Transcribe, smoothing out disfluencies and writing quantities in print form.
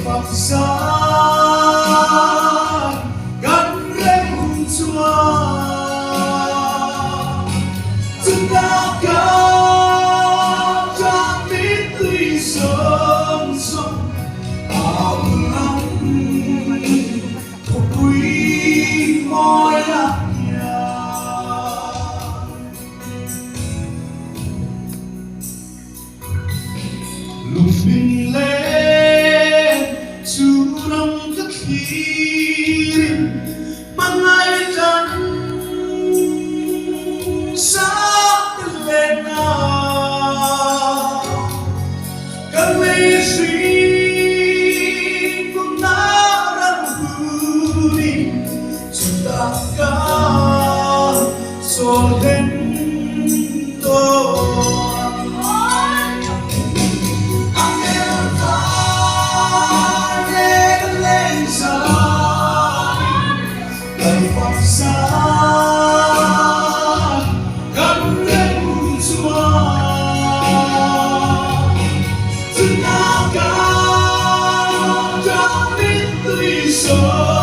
Phật giáo gắn ghép hùng chúa chúng ta cao cho biết tuy sớm sống ảo lắm một quý môi lạc nhà lục bình lên chú đông thức khi bằng ai trắng sáng lên nào cần lý suy cũng đã đang hư đi chúng ta cao cho đến tôi Phật giáo gắn ghép hùng chúa chúng ta cao cho biết tuy sớm